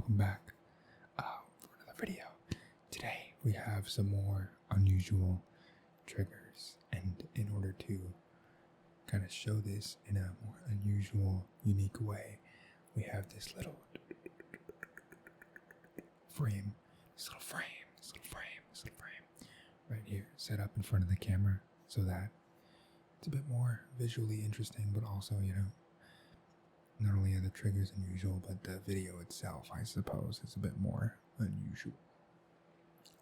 welcome back for another video. Today we have some more unusual triggers, and in order to kind of show this in a more unusual, unique way, we have this little frame, right here set up in front of the camera so that it's a bit more visually interesting, but also, not only are the triggers unusual, but the video itself, I suppose, is a bit more unusual.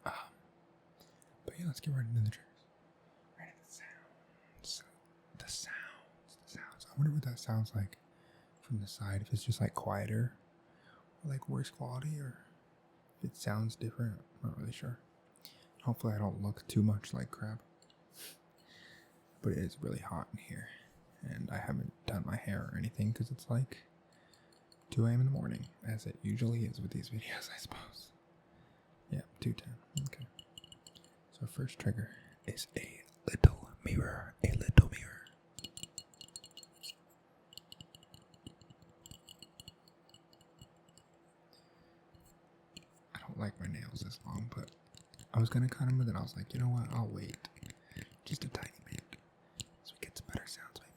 But yeah, let's get right into the triggers. Right into the sounds. The sounds. I wonder what that sounds like from the side, if it's just like quieter, or like worse quality, or if it sounds different. I'm not really sure. Hopefully I don't look too much like crap. But it is really hot in here, and I haven't done my hair or anything because it's like 2 a.m. in the morning, as it usually is with these videos, I suppose. Yeah, 2:10. Okay. So first trigger is a little mirror. I don't like my nails this long, but I was gonna cut them, but then I was like, you know what? I'll wait just a tiny bit so we get some better sounds, maybe.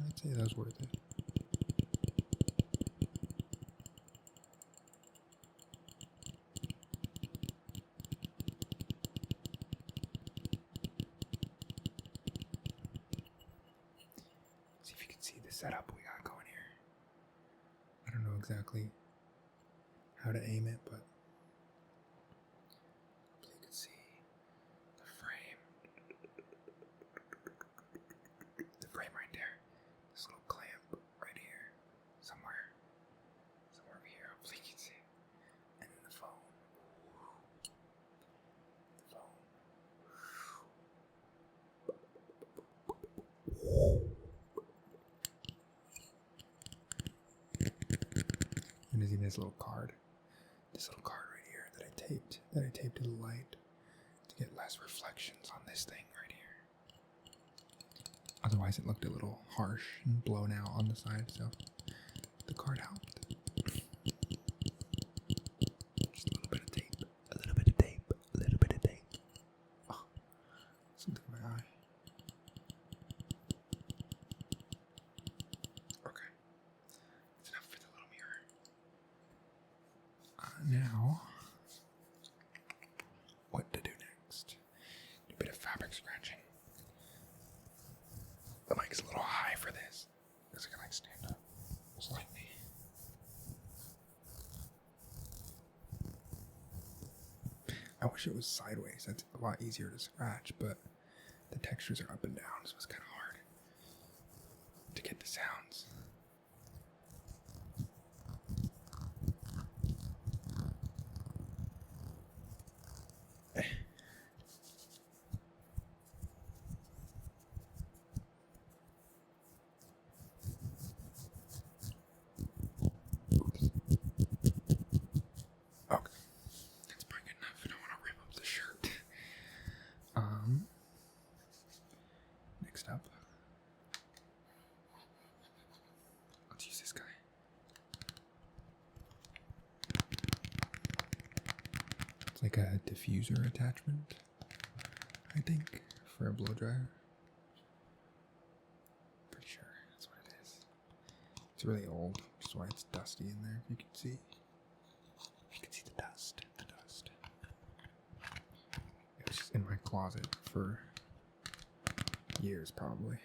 I'd say that was worth it. See if you can see the setup we got going here. I don't know exactly how to aim it, but hopefully you can see the frame. The frame right there. This little clamp right here. Somewhere over here. Hopefully you can see it. And then the phone. And there's even this little card. This little card right here that I taped to the light to get less reflections on this thing right here. Otherwise it looked a little harsh and blown out on the side, so the card helped. Just a little bit of tape. Oh, something in my eye. Okay. That's enough for the little mirror. Now, what to do next? A bit of fabric scratching. The mic's a little high for this, because I can like stand up slightly. I wish it was sideways. That's a lot easier to scratch, but the textures are up and down, so it's kind of hard to get the sounds. Next up, let's use this guy. It's like a diffuser attachment, I think, for a blow dryer. Pretty sure that's what it is. It's really old, which is why it's dusty in there, if you can see. You can see the dust. It was just in my closet for years, probably.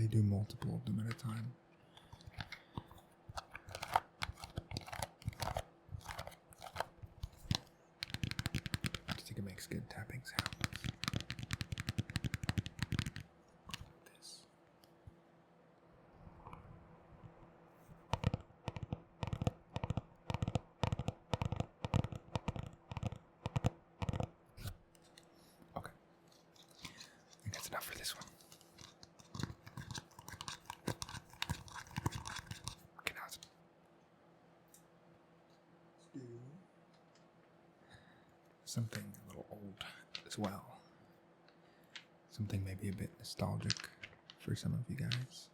usually do multiple of them at a time. I think it makes good tapping sounds. Enough for this one. Okay, now let's do something a little old as well. Something maybe a bit nostalgic for some of you guys.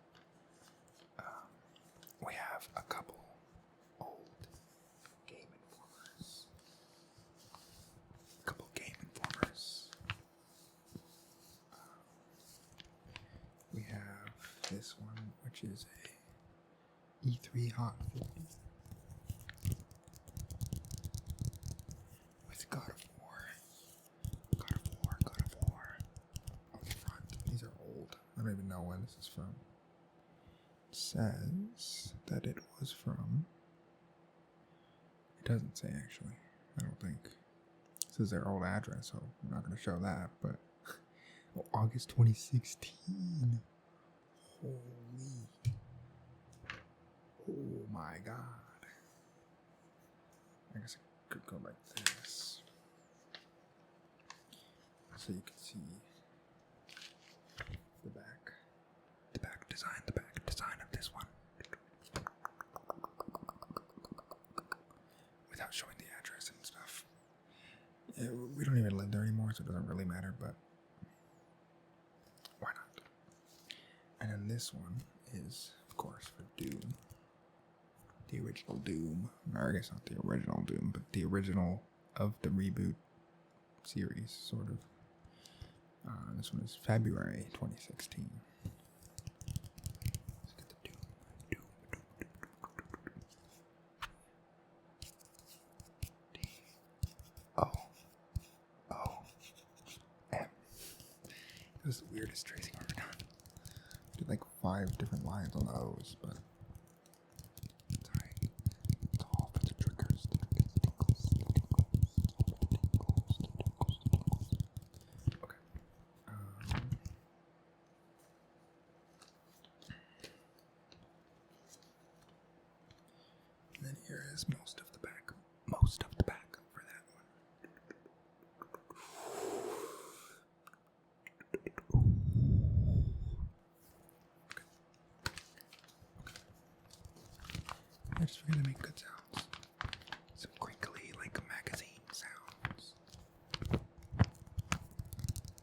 We have a couple old Game Informers. We have this one, which is a E3 Hot 50 with God of War on the front. These are old. I don't even know when this is from. It says that it was from. It doesn't say actually. I don't think. It says their old address, so I'm not going to show that, but. Oh, August 2016. Holy. Oh my god. I guess I could go like this. So you can see the back design of this one. Without showing the address and stuff. We don't even live there anymore, so it doesn't really matter, but why not? And then this one is, of course, for Doom. The original Doom. Or I guess not the original Doom, but the original of the reboot series, sort of. This one is February 2016. Let's get the Doom. D-O-O-M. It was the weirdest tracing I've ever done. Did like 5 different lines on the O's, but it's alright. It's all for the triggers. Okay. And then here is most of the back for that one. I just figured to make good sounds. Some crinkly, like magazine sounds.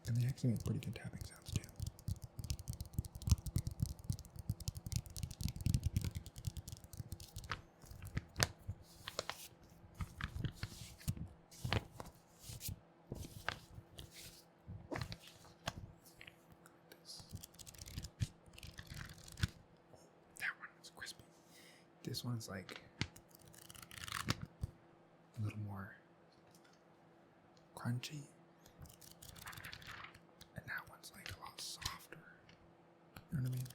And they actually make pretty good tapping sounds too. That one is crispy. This one's like a little more crunchy. And that one's like a lot softer. You know what I mean?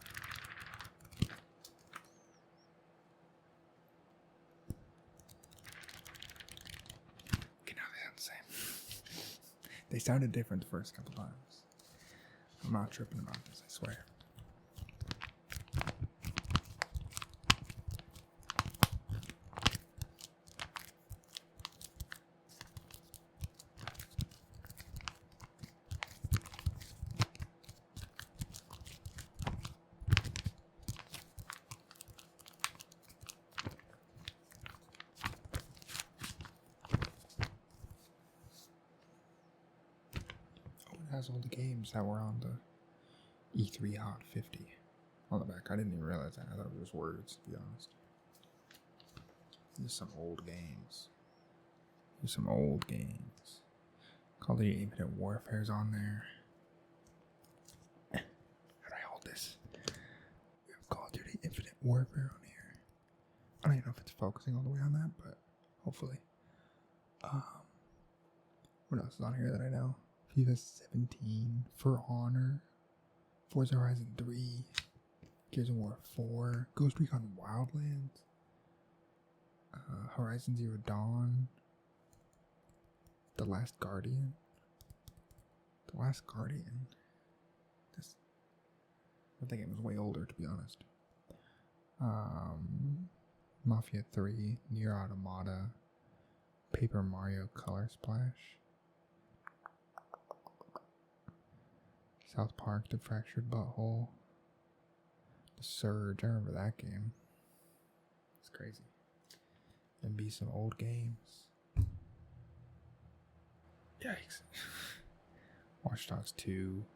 Okay, now they sound the same. They sounded different the first couple times. I'm not tripping about this, I swear. Has all the games that were on the E3 Hot 50 on the back. I didn't even realize that. I thought it was just words, to be honest. There's some old games. Call of Duty Infinite Warfare's on there. How do I hold this? We have Call of Duty Infinite Warfare on here. I don't even know if it's focusing all the way on that, but hopefully. What else is on here that I know? FIFA 17, For Honor, Forza Horizon 3, Gears of War 4, Ghost Recon Wildlands, Horizon Zero Dawn, The Last Guardian. I think it was way older, to be honest. Mafia 3, Nier Automata, Paper Mario Color Splash, South Park, The Fractured Butthole, The Surge. I remember that game. It's crazy. Then be some old games. Yikes. Watch Dogs 2.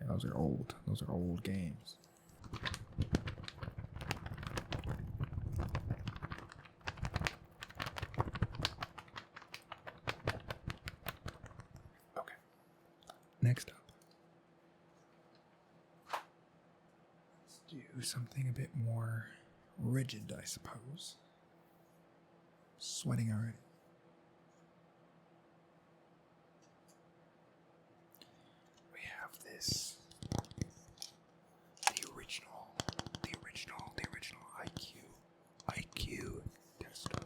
Yeah, those are old. Those are old games. Okay. Next up. Let's do something a bit more rigid, I suppose. Sweating already. We have this. The original IQ tester.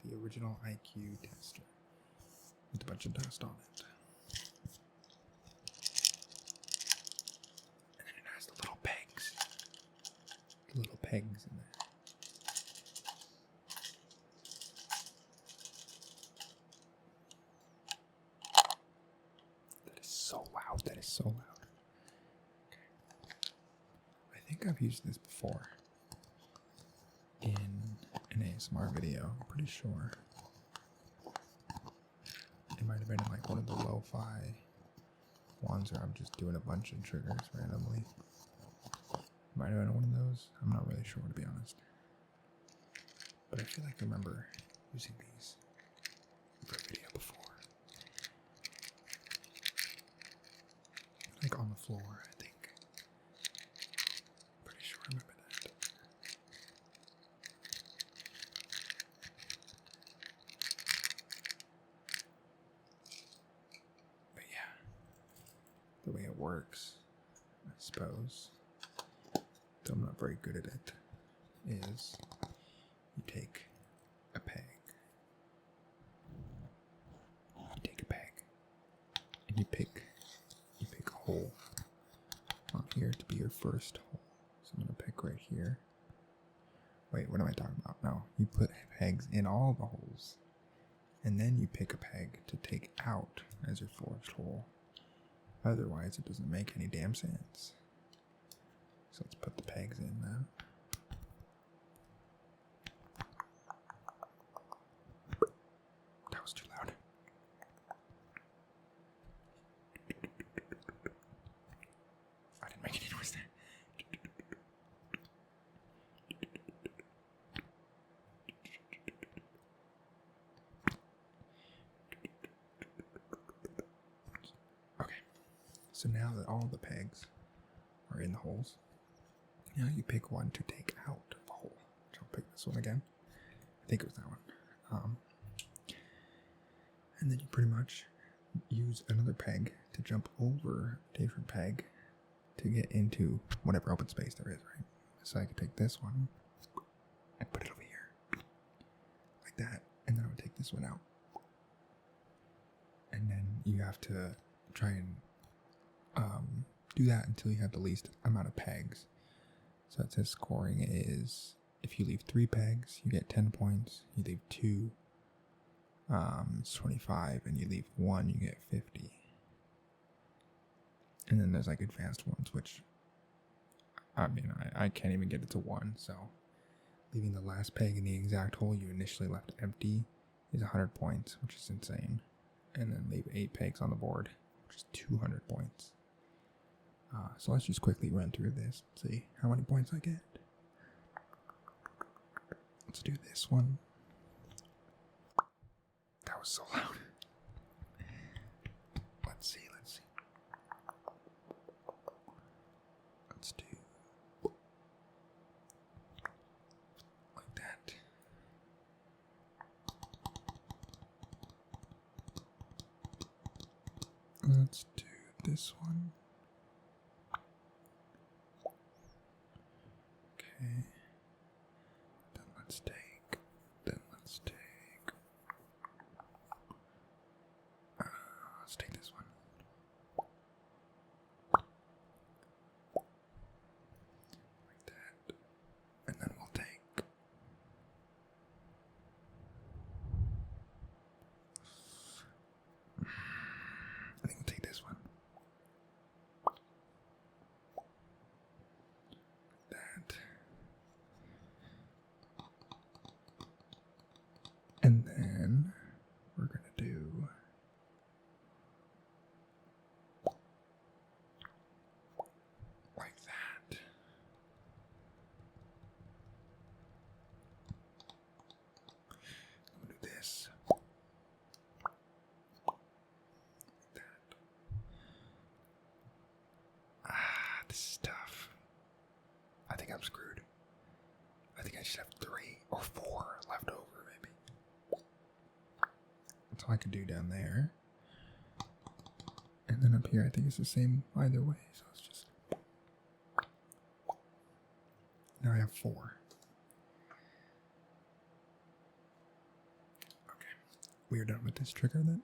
The original IQ tester. With a bunch of dust on it. And then it has the little pegs. The little pegs in there. That is so loud. Okay. I think I've used this before in an ASMR video. I'm pretty sure. It might have been in like one of the lo-fi ones where I'm just doing a bunch of triggers randomly. Might have been one of those. I'm not really sure, to be honest. But I feel like I remember using these for a video before. Like on the floor, I think. Pretty sure I remember that. But yeah, the way it works, I suppose, though I'm not very good at it, is you take a peg. And you pick a hole on here to be your first hole. So I'm going to pick right here. Wait, what am I talking about? No, you put pegs in all the holes. And then you pick a peg to take out as your first hole. Otherwise, it doesn't make any damn sense. So let's put the pegs in then. That was too loud. I didn't make any noise there. Okay, so now that all the pegs are in the holes, now you pick one to take out of the hole. Which I'll pick this one again. I think it was that one. And then you pretty much use another peg to jump over a different peg to get into whatever open space there is, right? So I could take this one and put it over here. Like that. And then I would take this one out. And then you have to try and do that until you have the least amount of pegs. So it says scoring is, if you leave 3 pegs, you get 10 points. You leave 2, it's 25. And you leave 1, you get 50. And then there's like advanced ones, which, I mean, I can't even get it to 1. So leaving the last peg in the exact hole you initially left empty is 100 points, which is insane. And then leave 8 pegs on the board, which is 200 points. So let's just quickly run through this and see how many points I get. Let's do this one. That was so loud. Let's see. Let's do like that. Let's do this one. let's take, let's take this one. Like that. And then we'll take I think we'll take this one. That. And then we're going to do like that. I'm going to do this. Like that. This is tough. I think I'm screwed. I think I should have 3 or 4 left over, maybe. That's all I could do down there. And then up here, I think it's the same either way. So it's just. Now I have 4. Okay. We are done with this trigger then.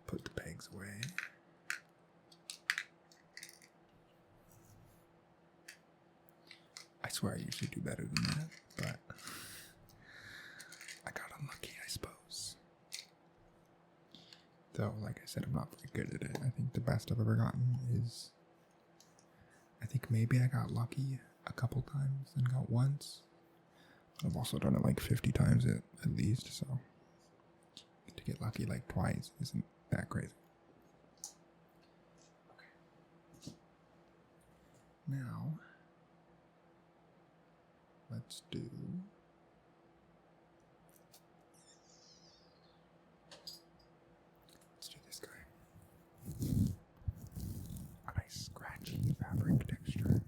Put the pegs away. I swear I usually do better than that, but I got unlucky, I suppose. Though, like I said, I'm not very good at it. I think the best I've ever gotten is, I think maybe I got lucky a couple times and got once. I've also done it like 50 times at least, so to get lucky like twice isn't that crazy. Okay. Now, let's do this guy. A nice scratchy fabric texture.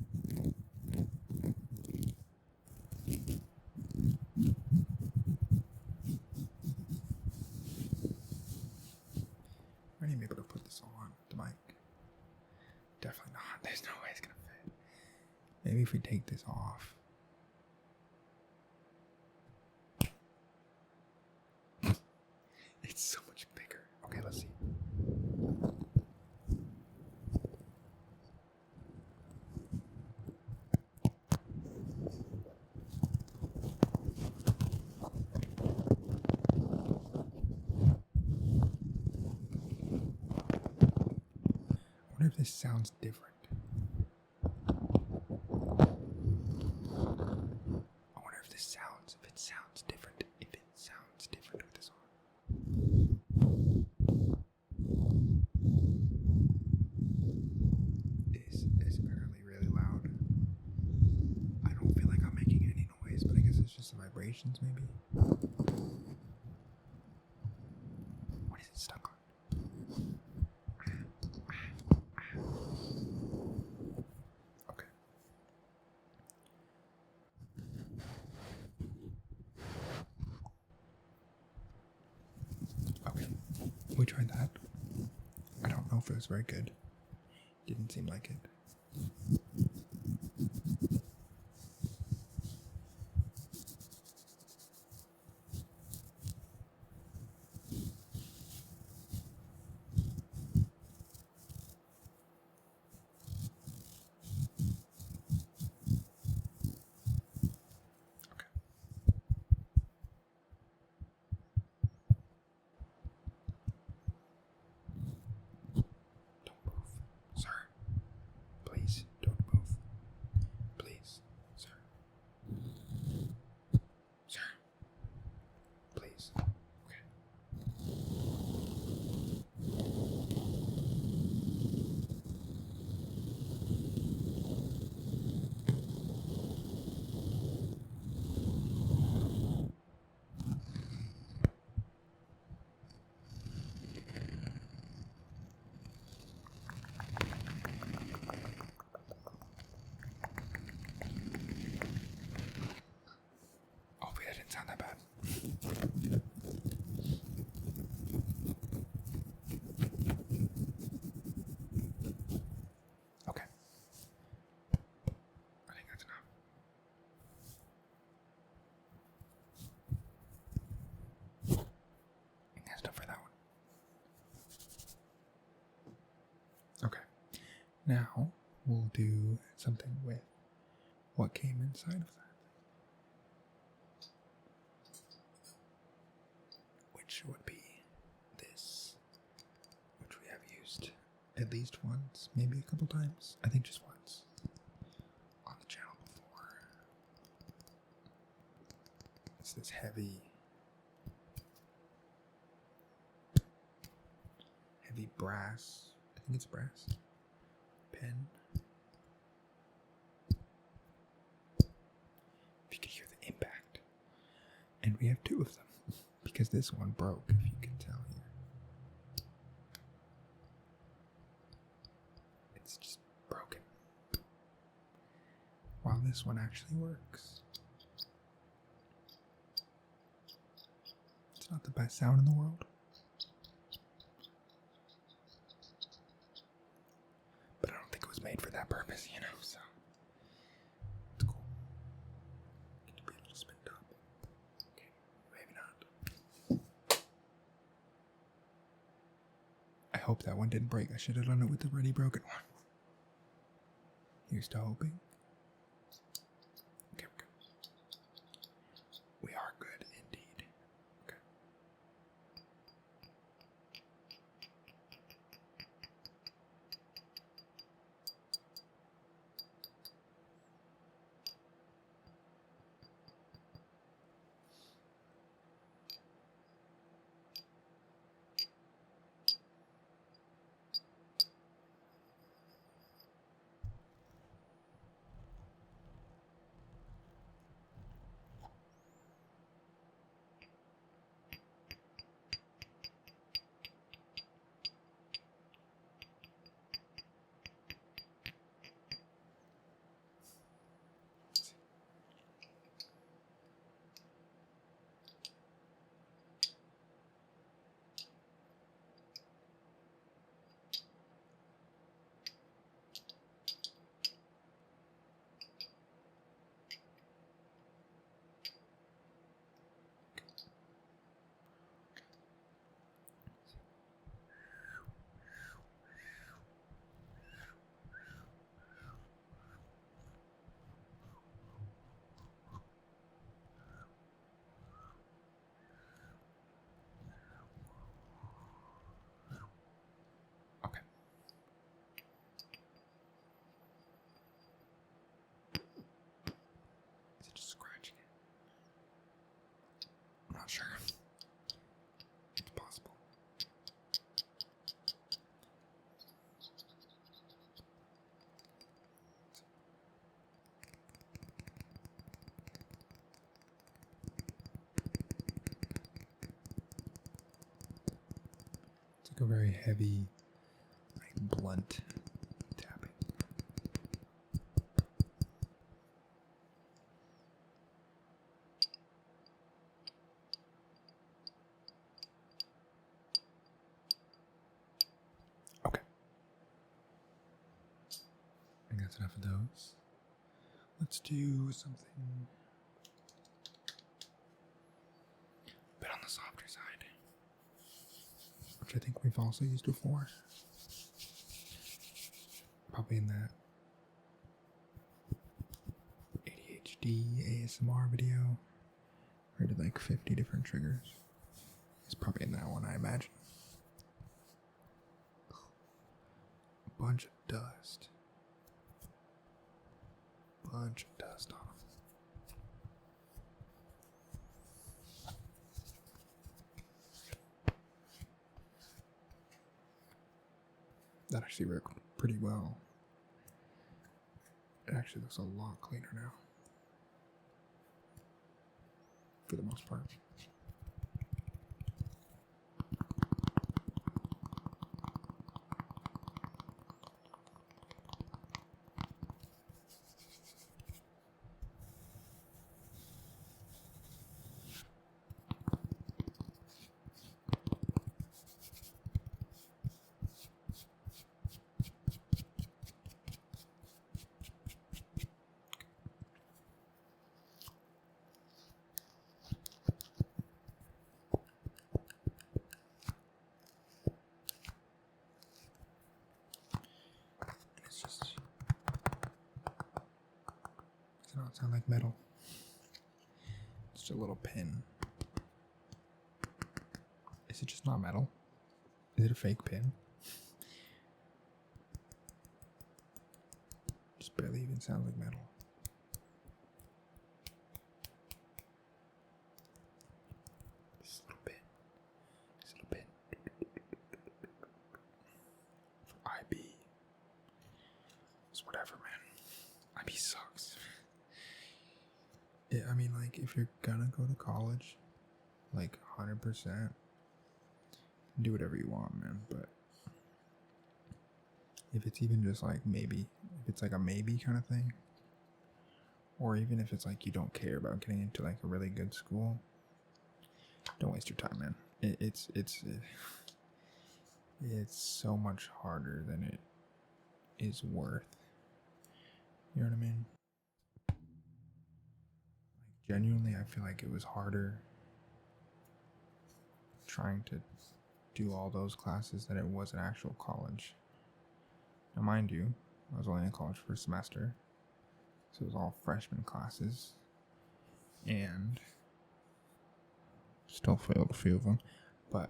I need to be able to put this on the mic. Definitely not. There's no way it's gonna fit. Maybe if we take this off. It's so much bigger. Okay, let's see. I wonder if this sounds different. I wonder if it sounds different with this on. Is apparently really loud. I don't feel like I'm making any noise, but I guess it's just the vibrations maybe. What is it stuck on? Okay. Okay. We tried that. I don't know if it was very good. Didn't seem like it. Sound that bad. Okay. I think that's enough. Now we'll do something with what came inside of that, which would be this, which we have used at least once, maybe a couple times. I think just once on the channel before. It's this heavy brass, I think it's brass, pen. If you can hear the impact. And we have two of them, because this one broke, if you can tell here. It's just broken. While this one actually works. It's not the best sound in the world. Made for that purpose, you know, so it's cool. Get to be a little spinned up. Okay, maybe not. I hope that one didn't break. I should have done it with the already broken one. Here's to hoping. Okay, we're good. We are good indeed. Okay. Not sure. It's possible. It's like a very heavy, like blunt tapping. That's enough of those. Let's do something a bit on the softer side, which I think we've also used before. Probably in that ADHD ASMR video. I did like 50 different triggers. It's probably in that one, I imagine. A bunch of dust. Bunch of dust on them. That actually worked pretty well. It actually looks a lot cleaner now. For the most part. sound like metal? It's just a little pin. Is it just not metal? Is it a fake pin? Just barely even sounds like metal. This little pin. This little pin. For IB. It's whatever, man. IB sucks. Yeah, I mean, like, if you're gonna go to college, like, 100%, do whatever you want, man, but if it's even just, like, maybe, if it's, like, a maybe kind of thing, or even if it's, like, you don't care about getting into, like, a really good school, don't waste your time, man. It's so much harder than it is worth. You know what I mean? Genuinely, I feel like it was harder trying to do all those classes than it was an actual college. Now, mind you, I was only in college for a semester, so it was all freshman classes, and still failed a few of them, but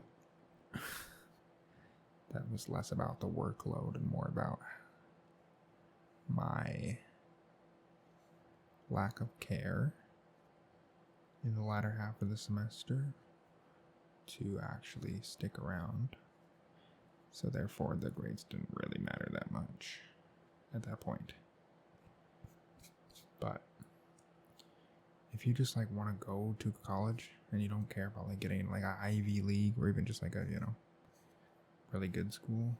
that was less about the workload and more about my lack of care in the latter half of the semester to actually stick around. So therefore the grades didn't really matter that much at that point. But if you just like want to go to college and you don't care about like getting like an Ivy League or even just like a, you know, really good school,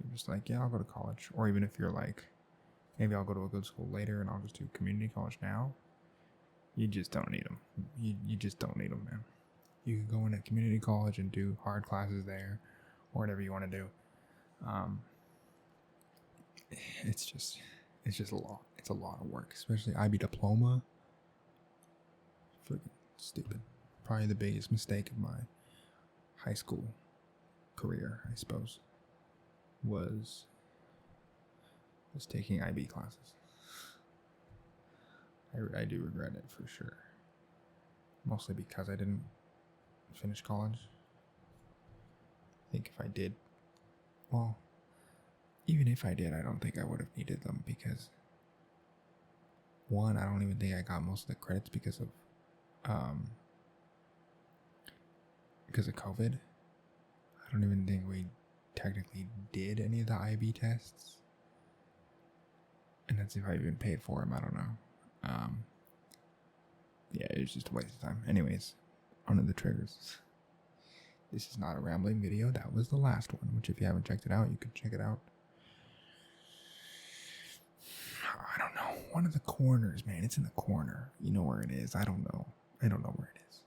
you're just like, yeah, I'll go to college. Or even if you're like, maybe I'll go to a good school later and I'll just do community college now, you just don't need them. You just don't need them, man. You can go into community college and do hard classes there or whatever you want to do. It's just a lot. It's a lot of work, especially IB diploma. Freaking stupid. Probably the biggest mistake of my high school career, I suppose, was taking IB classes. I do regret it for sure. Mostly because I didn't finish college. I think if I did, well, even if I did, I don't think I would have needed them because, one, I don't even think I got most of the credits because of COVID. I don't even think we technically did any of the IB tests. And that's if I even paid for them, I don't know. Yeah, it was just a waste of time. Anyways, onto the triggers. This is not a rambling video. That was the last one, which if you haven't checked it out, you can check it out. I don't know. One of the corners, man. It's in the corner. You know where it is. I don't know. I don't know where it is.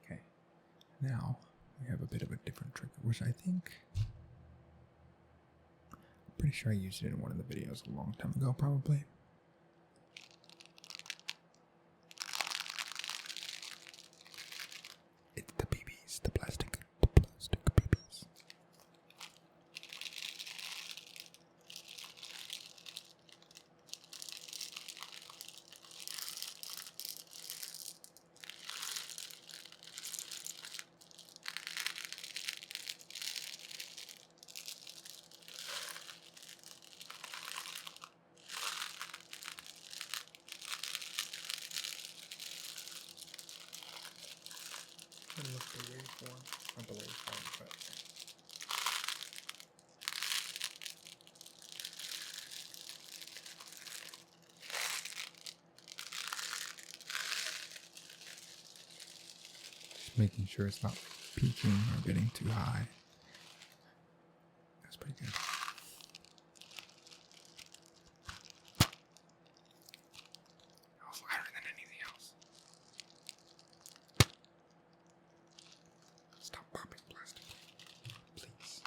Okay. Now, we have a bit of a different trigger, which I think... I'm pretty sure I used it in one of the videos a long time ago, probably. It's the BBs, the plastic BBs. I look the waveform, not the waveform, but just making sure it's not peaking or getting too high. That's pretty good. That was louder than anything else. Stop popping plastic, please.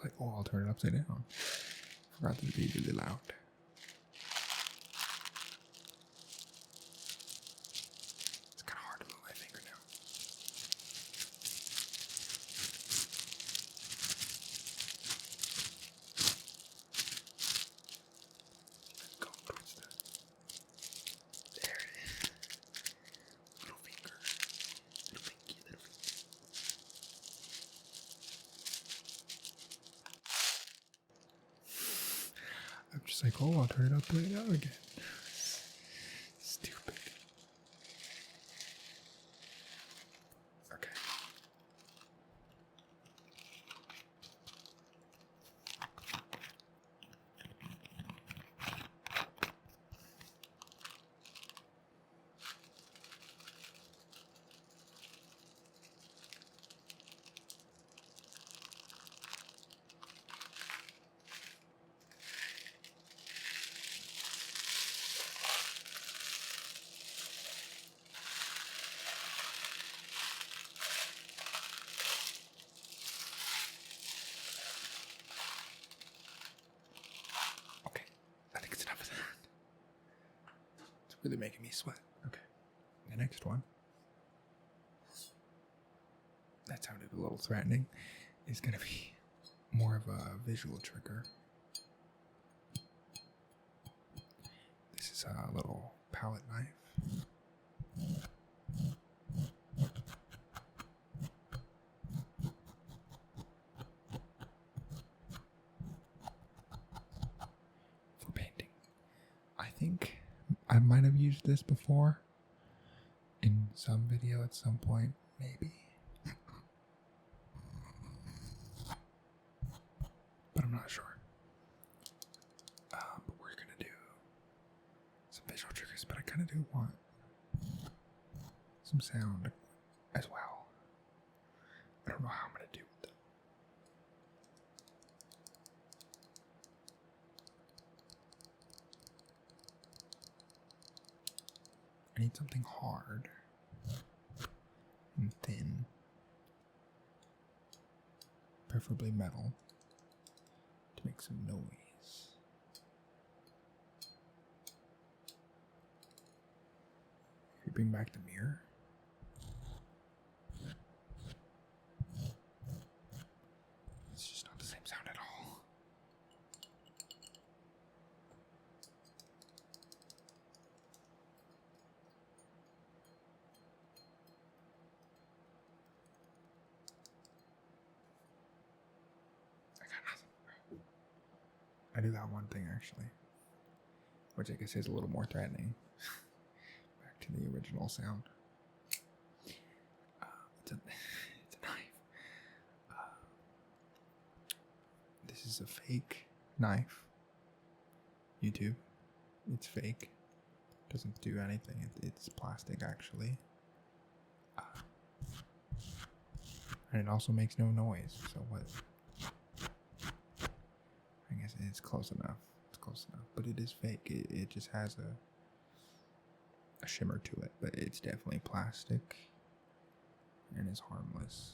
like, oh, I'll turn it upside down. Forgot that it'd be really loud. It's kind of hard to move my finger now. Go towards the... There it is. Little finger. Little pinky, little finger. I'm just like, oh, I'll turn it upside down again. Stupid. Okay. Really making me sweat. Okay. The next one, that sounded a little threatening, is going to be more of a visual trigger. This is a little palette knife. For painting. I think I might have used this before in some video at some point, maybe. But I'm not sure. But we're gonna do some visual triggers, but I kind of do want some sound as well. I don't know how I'm gonna do it though. I need something hard and thin, preferably metal, to make some noise. Can you bring back the mirror? It's just not the same sound at all. I do that one thing actually, which I guess is a little more threatening. Back to the original sound. It's a knife. This is a fake knife. YouTube. It's fake. Doesn't do anything. It's plastic actually. And it also makes no noise. So what? I guess it's close enough. It's close enough. But it is fake. It just has a shimmer to it. But it's definitely plastic. And it's harmless.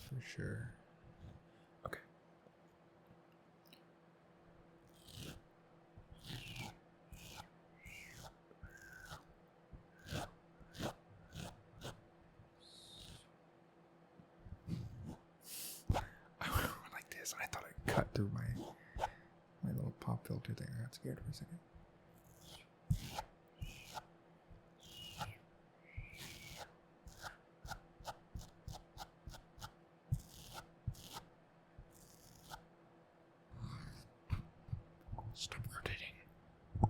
For sure. Okay. I went like this and I thought I cut through my little pop filter thing. I got scared for a second. Stop rotating.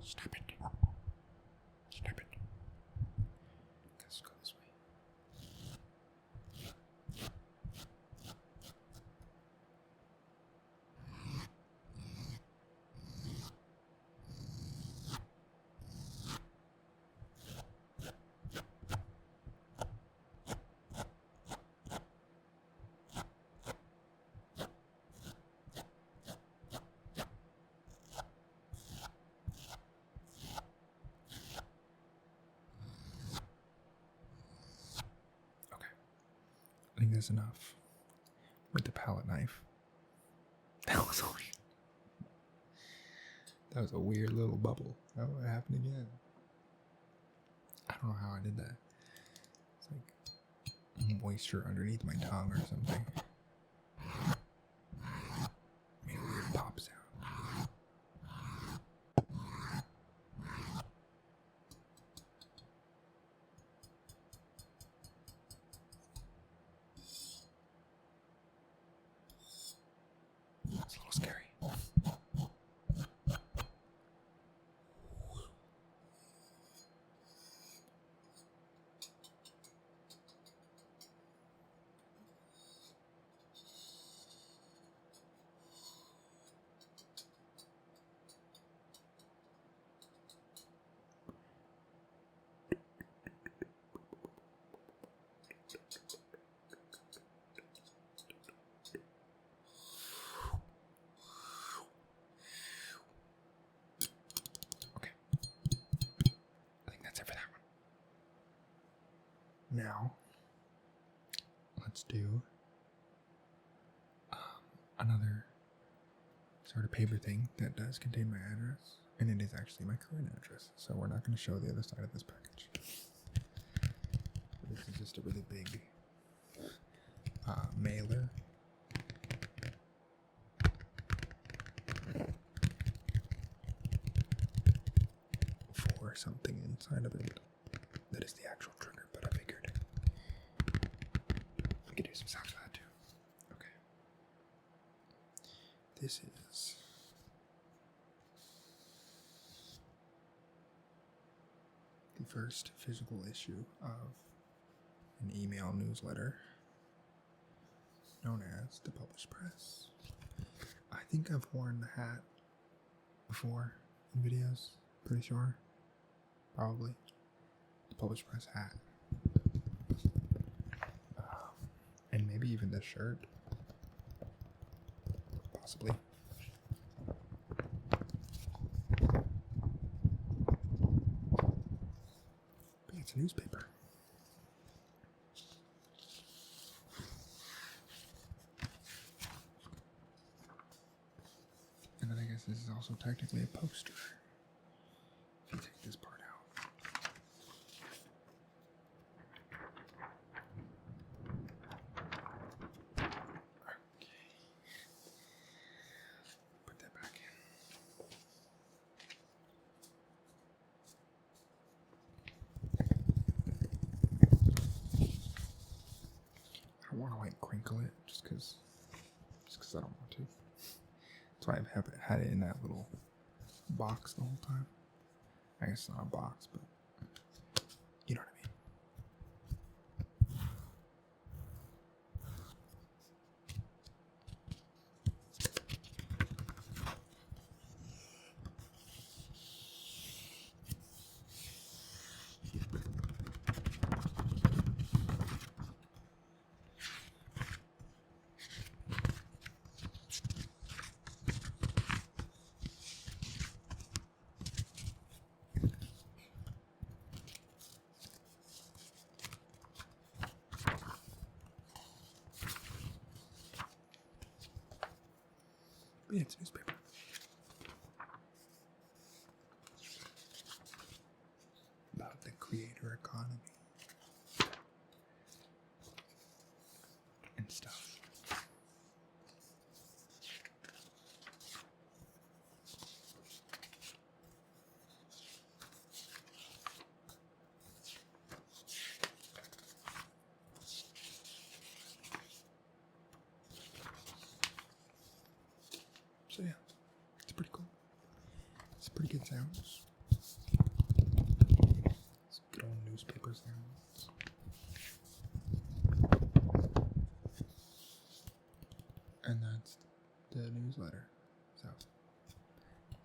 Stop it. Stop it. Let's go this way. I think that's enough with the palette knife. That was a weird little bubble. Oh, it happened again. I don't know how I did that. It's like moisture underneath my tongue or something. Made a weird pop sound. It's a little scary. Now, let's do another sort of paper thing that does contain my address, and it is actually my current address, so we're not going to show the other side of this package. This is just a really big mailer. For something inside of it that is the actual trigger, but I figured we could do some sounds for that too. Okay. This is the first physical issue of an email newsletter known as the Published Press. I think I've worn the hat before in videos, pretty sure. Probably. The Published Press hat. And maybe even this shirt. Possibly. But it's a newspaper. And then I guess this is also technically a poster. If you take this part out. I want to like crinkle it just because I don't want to. That's why I've had it in that little box the whole time. I guess it's not a box, but you know what I mean. But yeah, it's a newspaper. About the creator economy. And stuff. So yeah, it's pretty cool. It's pretty good sounds. It's good old newspaper sounds. And that's the newsletter. So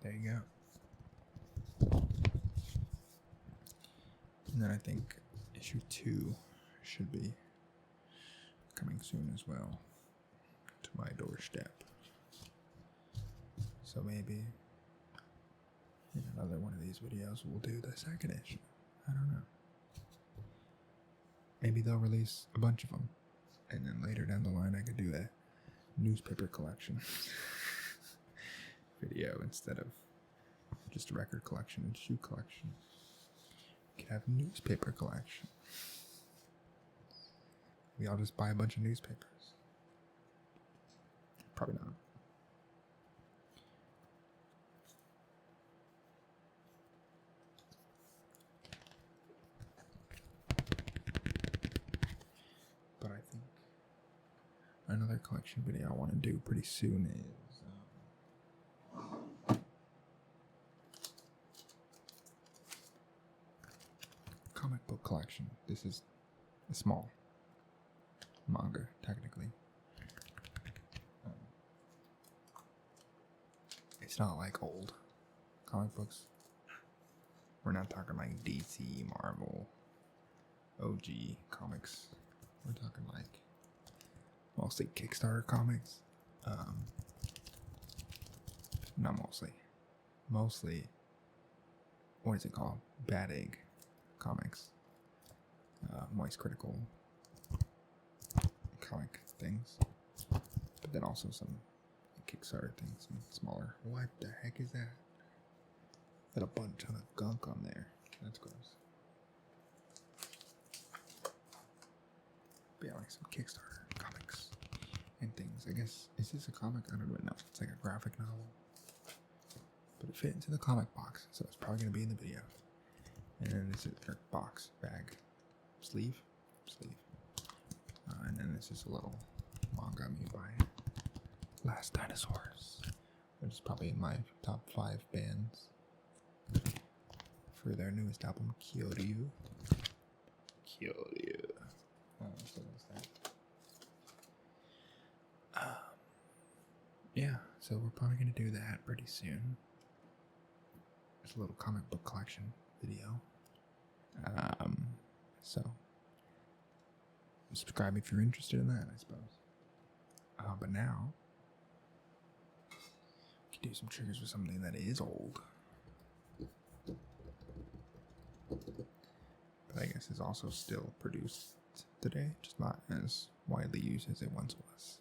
there you go. And then I think issue 2 should be coming soon as well to my doorstep. So maybe in another one of these videos we'll do the second issue. I don't know. Maybe they'll release a bunch of them. And then later down the line I could do a newspaper collection. video instead of just a record collection and shoe collection. You could have a newspaper collection. Maybe I'll just buy a bunch of newspapers. Probably not. But I think another collection video I want to do pretty soon is comic book collection. This is a small manga, technically. It's not like old comic books. We're not talking like DC, Marvel, OG comics. We're talking like mostly Kickstarter comics. Not mostly. Mostly, what is it called? Bad Egg comics. Moist Critical comic things. But then also some Kickstarter things, some smaller. What the heck is that? Got a bunch of gunk on there. That's gross. But yeah, like some Kickstarter comics and things. I guess, is this a comic? I don't really know. It's like a graphic novel. But it fit into the comic box, so it's probably going to be in the video. And then this is their box, bag, sleeve. And then this is a little manga made by Last Dinosaurs, which is probably in my top 5 bands for their newest album, Kyoryu. So that's that. Yeah, so we're probably going to do that pretty soon. It's a little comic book collection video. So subscribe if you're interested in that, I suppose. But now we can do some triggers with something that is old, but I guess is also still produced today, just not as widely used as it once was.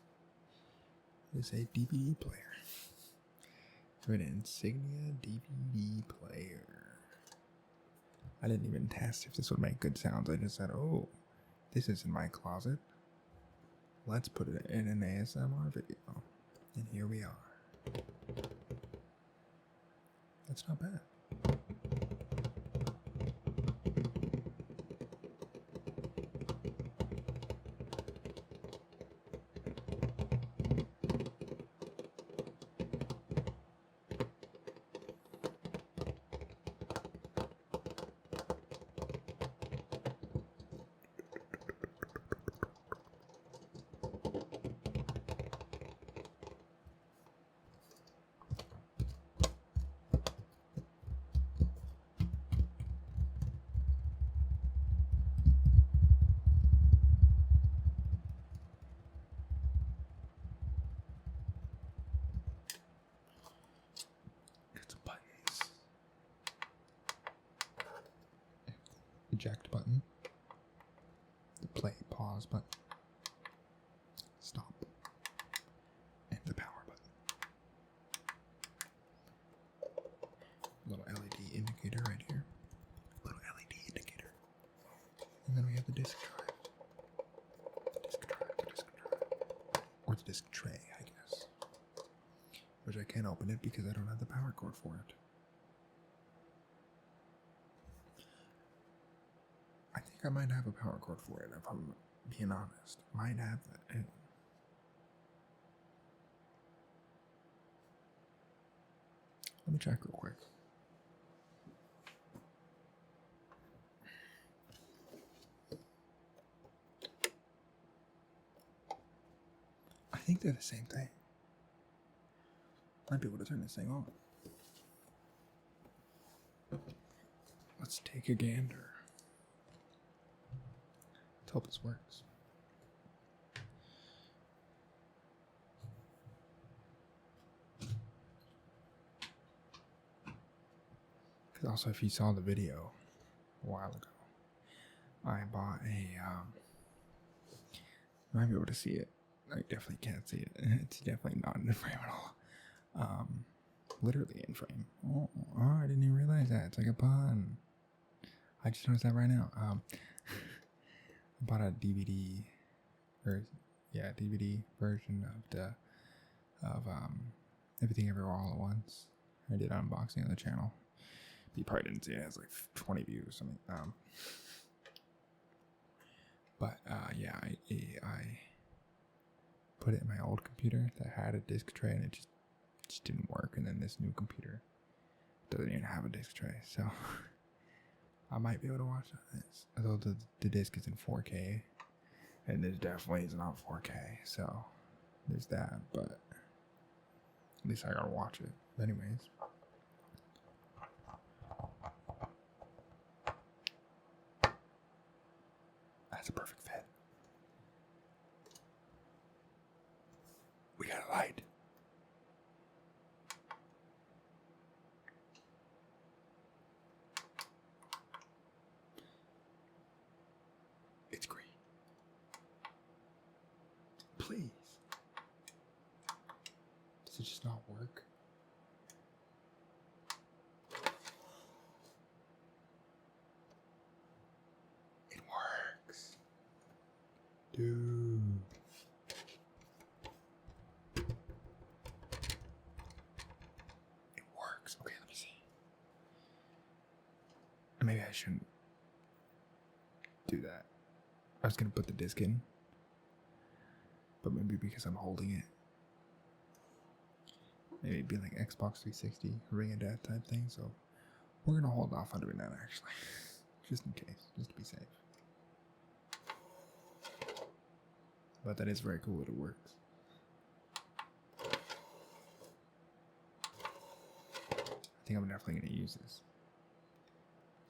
It's a DVD player. An Insignia DVD player. I didn't even test if this would make good sounds. I just said, oh, this is in my closet. Let's put it in an ASMR video. And here we are. That's not bad. Eject button, the play pause button, stop, and the power button. Little LED indicator right here. Little LED indicator. And then we have the disk drive. Or the disk tray, I guess. Which I can't open it because I don't have the power cord for it. I might have a power cord for it, if I'm being honest. Might have that. Let me check real quick. I think they're the same thing. Might be able to turn this thing on. Let's take a gander. Let's hope this works. Because also, if you saw the video a while ago, I bought a, you might be able to see it. I definitely can't see it. It's definitely not in the frame at all. literally in frame. Oh, I didn't even realize that. It's like a pun. I just noticed that right now. I bought a DVD, DVD version of Everything Everywhere All at Once. I did an unboxing on the channel. You probably didn't see it. It has like 20 views or something. I put it in my old computer that had a disc tray, and it just didn't work. And then this new computer doesn't even have a disc tray, so I might be able to watch this. Although the disc is in 4K, and this definitely is not 4K, so there's that. But at least I gotta watch it. But anyways. That's a perfect fit. We got a light. It's green. Please. Does it just not work? It works. Dude. It works. Okay, let me see. Maybe I shouldn't do that. I was gonna put the disc in, but maybe because I'm holding it, maybe it'd be like Xbox 360 ring of death type thing. So we're gonna hold off on doing that actually, just in case, just to be safe. But that is very cool that it works. I think I'm definitely gonna use this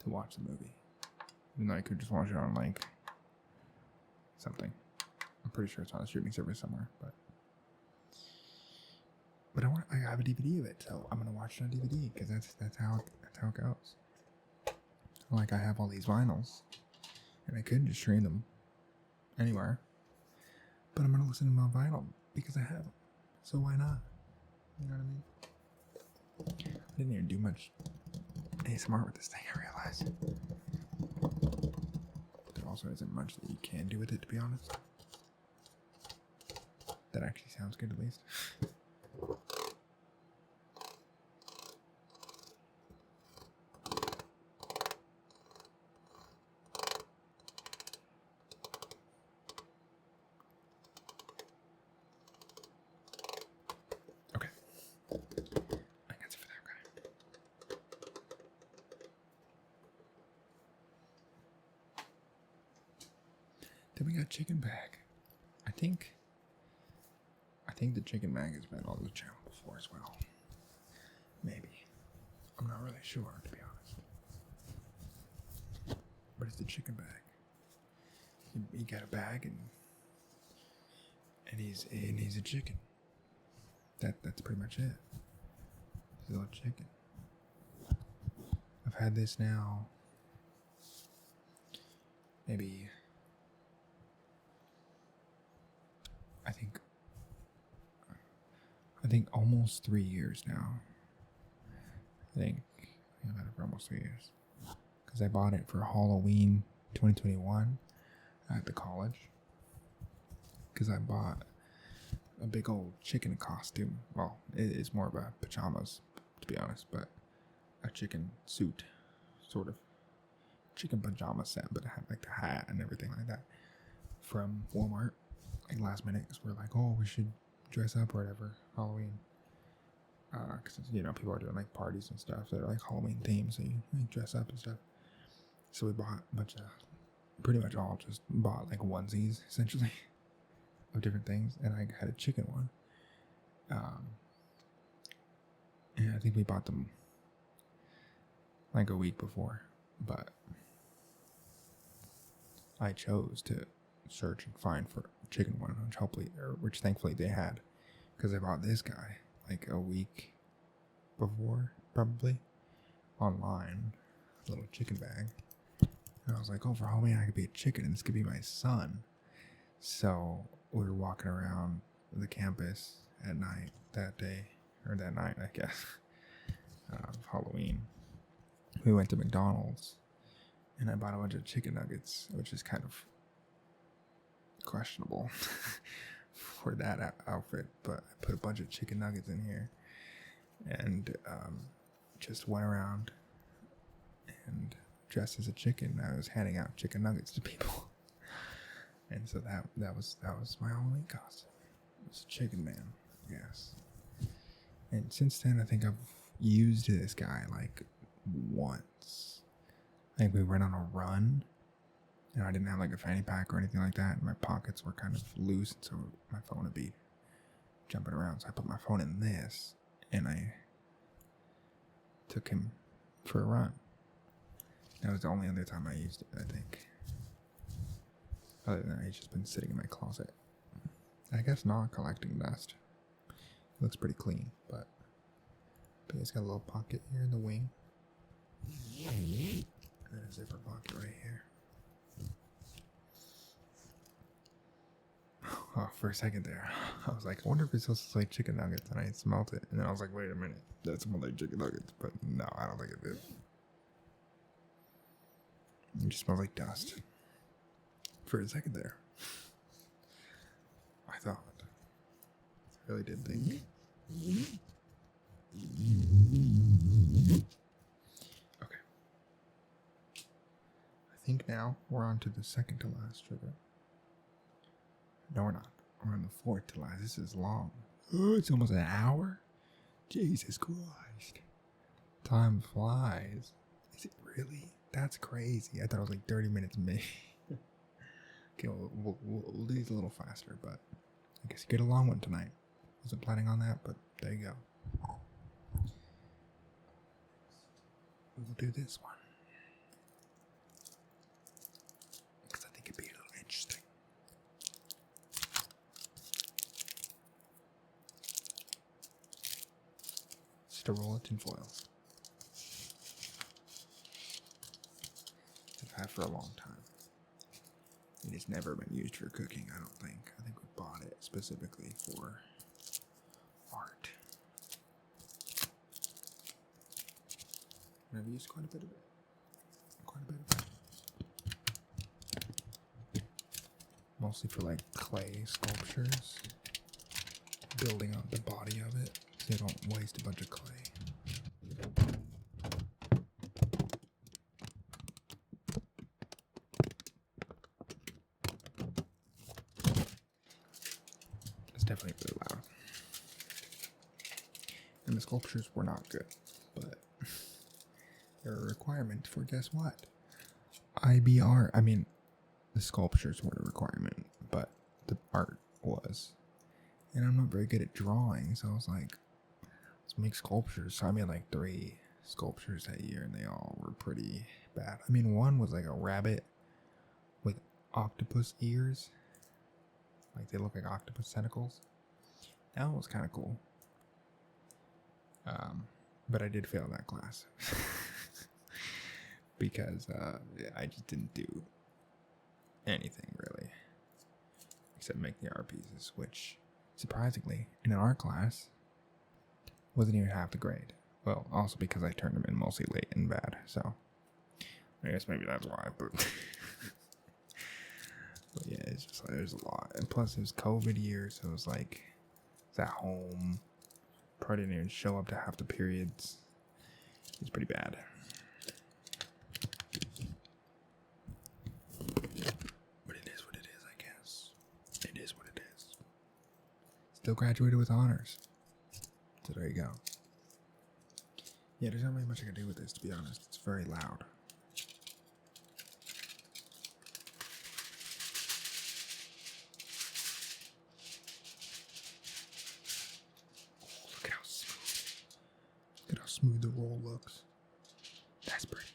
to watch the movie, even though I could just watch it on like something. I'm pretty sure it's on a streaming service somewhere, but I have a DVD of it, so I'm gonna watch it on DVD because that's how it goes. Like I have all these vinyls, and I could just stream them anywhere, but I'm gonna listen to them on vinyl because I have them. So why not? You know what I mean? I didn't even do much ASMR with this thing. I realized there also isn't much that you can do with it, to be honest. That actually sounds good, at least. Okay. I guess for that guy. Then we got chicken bag. I think the chicken bag has been on the channel before as well. Maybe. I'm not really sure, to be honest. But it's the chicken bag. You got a bag and he's a chicken. That's pretty much it. It's a little chicken. I've had this now maybe I think almost 3 years now. I've had it for almost 3 years. Because I bought it for Halloween 2021 at the college. Because I bought a big old chicken costume. Well, it is more of a pajamas, to be honest, but a chicken suit, sort of. Chicken pajama set, but it had like the hat and everything like that. From Walmart. Like last minute, because we're like, oh, we should dress up or whatever, Halloween. Because, people are doing like parties and stuff that are like Halloween themed, so you dress up and stuff. So we bought a bunch of, pretty much all just bought like onesies, essentially, of different things. And I had a chicken one. And I think we bought them like a week before, but I chose to search and find for a chicken one, which thankfully they had, because I bought this guy like a week before, probably, online, a little chicken bag. And I was like, oh, for Halloween I could be a chicken and this could be my son. So we were walking around the campus at night that day, or that night, I guess. Halloween, we went to McDonald's, and I bought a bunch of chicken nuggets, which is kind of questionable for that outfit, but I put a bunch of chicken nuggets in here, and just went around and dressed as a chicken. I was handing out chicken nuggets to people, and so that was my Halloween costume. It was a chicken man, yes. And since then, I think I've used this guy like once. I think we went on a run, and I didn't have like a fanny pack or anything like that, and my pockets were kind of loose, so my phone would be jumping around. So I put my phone in this, and I took him for a run. That was the only other time I used it, I think. Other than that, he's just been sitting in my closet. I guess not collecting dust. It looks pretty clean, but it's got a little pocket here in the wing. And then a zipper pocket right here. Oh, for a second there, I was like, I wonder if it's supposed to like chicken nuggets, and I smelt it, and then I was like, wait a minute, that smelled like chicken nuggets, but no, I don't think it did. It just smells like dust. For a second there, I thought. I really did think. Okay. I think now we're on to the second to last trigger. No, we're not. We're on the fourth to last. This is long. Oh, it's almost an hour? Jesus Christ. Time flies. Is it really? That's crazy. I thought it was like 30 minutes maybe. Okay, we'll do these a little faster, but I guess you get a long one tonight. Wasn't planning on that, but there you go. We'll do this one, because I think it'd be a little interesting. Just a roll of tinfoil. I've had for a long time. It has never been used for cooking, I don't think. I think we bought it specifically for art. And I've used quite a bit of it. Mostly for like clay sculptures. Building up the body of it, so you don't waste a bunch of clay. It's definitely really loud. And the sculptures were not good, but they're a requirement for guess what? IBR. I mean, the sculptures were a requirement, but the art was. And I'm not very good at drawing, so I was like, let's make sculptures. So I made like 3 sculptures that year, and they all were pretty bad. I mean, one was like a rabbit with octopus ears. Like they look like octopus tentacles. That one was kind of cool. But I did fail that class. Because I just didn't do anything really. Except make the art pieces, which surprisingly, in an art class, wasn't even half the grade. Well, also because I turned them in mostly late and bad, so I guess maybe that's why, but but yeah, it's just like, there's a lot. And plus it was COVID year, so it was like, it's at home. Probably didn't even show up to half the periods. It's pretty bad. But it is what it is, I guess. It is what it is. Still graduated with honors. So there you go. Yeah, there's not really much I can do with this, to be honest. It's very loud. Look at how smooth the roll looks. That's pretty.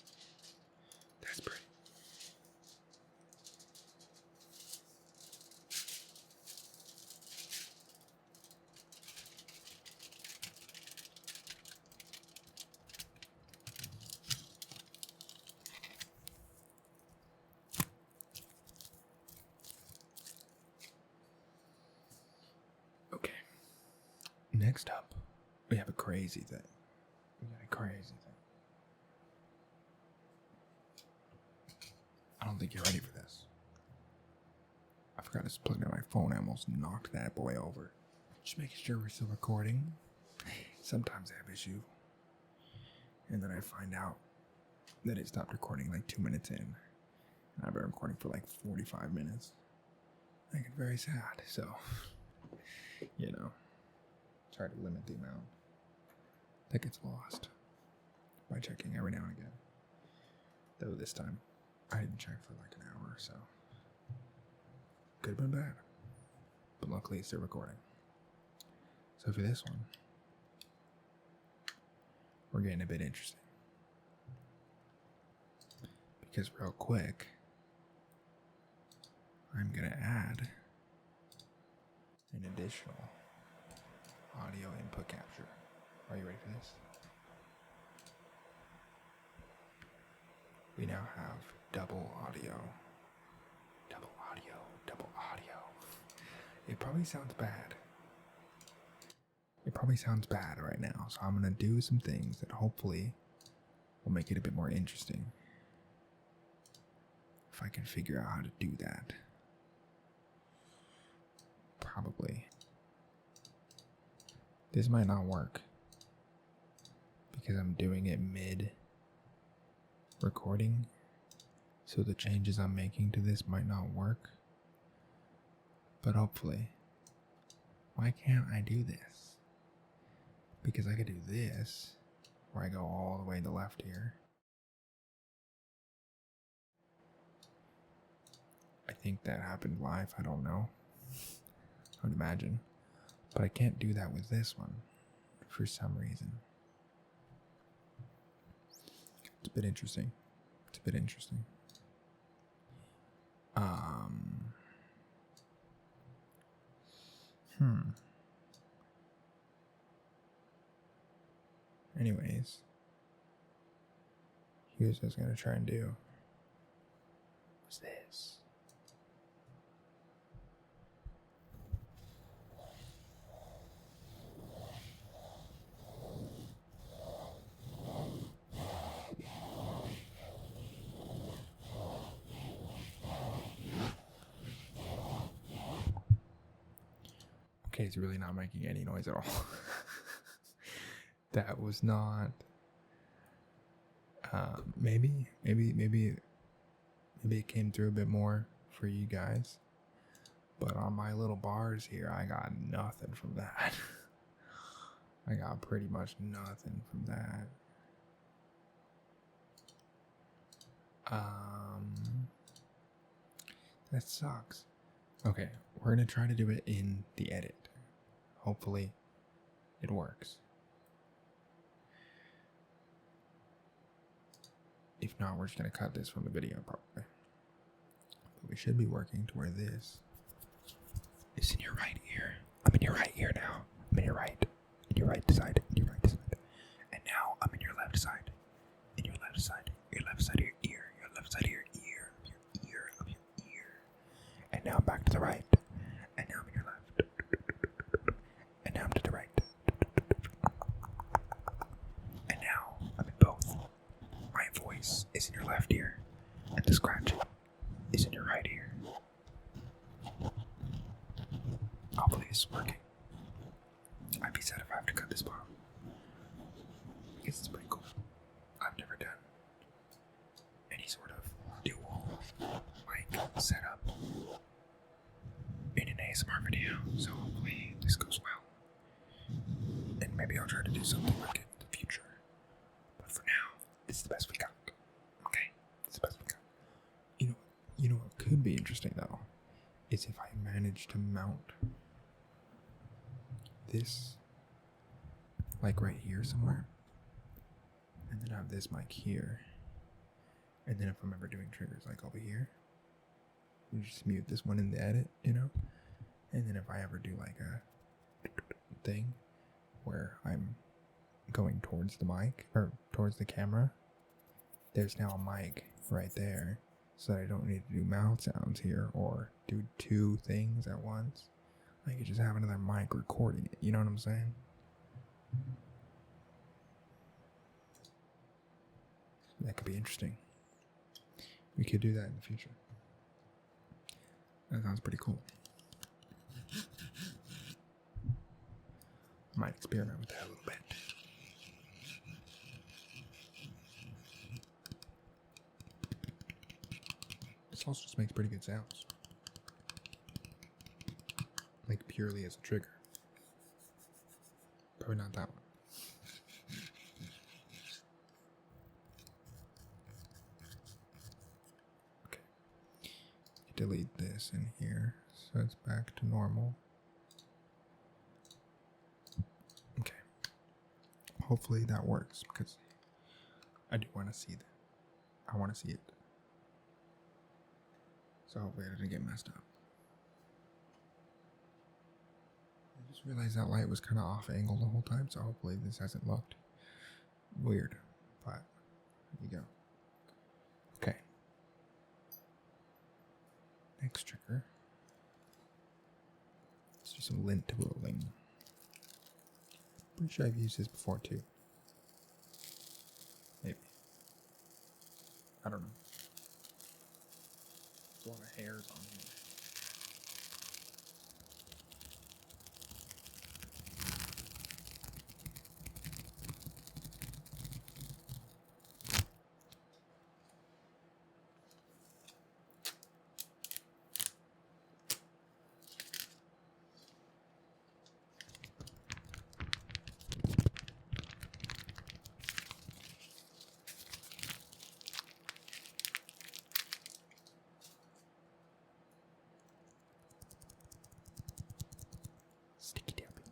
That's pretty. Okay. Next up, we have a crazy thing. We gotta crazy thing. I don't think you're ready for this. I forgot to plug in my phone. I almost knocked that boy over. Just making sure we're still recording. Sometimes I have issue. And then I find out that it stopped recording like 2 minutes in. And I've been recording for like 45 minutes. I get very sad. So, try to limit the amount that gets lost by checking every now and again. Though this time, I didn't check for like an hour or so. Could have been bad. But luckily it's still recording. So for this one, we're getting a bit interesting. Because real quick, I'm going to add an additional audio input capture. Are you ready for this? We now have double audio. Double audio, double audio. It probably sounds bad. It probably sounds bad right now, so I'm going to do some things that hopefully will make it a bit more interesting. If I can figure out how to do that. Probably. This might not work because I'm doing it mid-recording, so the changes I'm making to this might not work. But hopefully. Why can't I do this? Because I could do this, where I go all the way to the left here. I think that happened live, I don't know. I would imagine. But I can't do that with this one, for some reason. It's a bit interesting. It's a bit interesting. Anyways, here's what I was going to try and do. What's this? Okay, it's really not making any noise at all. That was not. Maybe it came through a bit more for you guys. But on my little bars here, I got nothing from that. I got pretty much nothing from that. That sucks. Okay, we're gonna try to do it in the edit. Hopefully, it works. If not, we're just gonna cut this from the video probably. But we should be working to where this is in your right ear. I'm in your right ear now. I'm in your right. In your right side. In your right side. And now I'm in your left side. In your left side. Your left side of your ear. Your left side of your ear. Your ear of your ear. And now I'm back to the right. And now I'm in your left. And now I'm to the right. And now I'm in both. My voice is in your left ear. And the scratching is in your right ear. Hopefully this is working. I'd be sad if I have to cut this part. Because it's pretty cool. I've never done any sort of dual mic setup in an ASMR video, so hopefully this goes well. And maybe I'll try to do something like it in the future. But for now, it's the best we got. Okay? It's the best we got. You know what could be interesting though, is if I manage to mount this like right here somewhere, and then have this mic here, and then if I'm ever doing triggers like over here, you just mute this one in the edit, and then if I ever do like a thing where I'm going towards the mic or towards the camera, there's now a mic right there, so that I don't need to do mouth sounds here or do two things at once. I could just have another mic recording it, you know what I'm saying? That could be interesting. We could do that in the future. That sounds pretty cool. Might experiment with that a little bit. This also just makes pretty good sounds. Like purely as a trigger. Probably not that one. Okay. Delete this in here so it's back to normal. Okay. Hopefully that works because I do want to see that. I want to see it. So hopefully it didn't get messed up. I just realized that light was kind of off angle the whole time, so hopefully this hasn't looked weird. But there you go. Okay. Next trigger. Let's do some lint rolling. Pretty sure I've used this before too. Maybe. I don't know. There's a lot of hairs on here. Sticky tapping.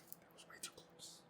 That was way too close.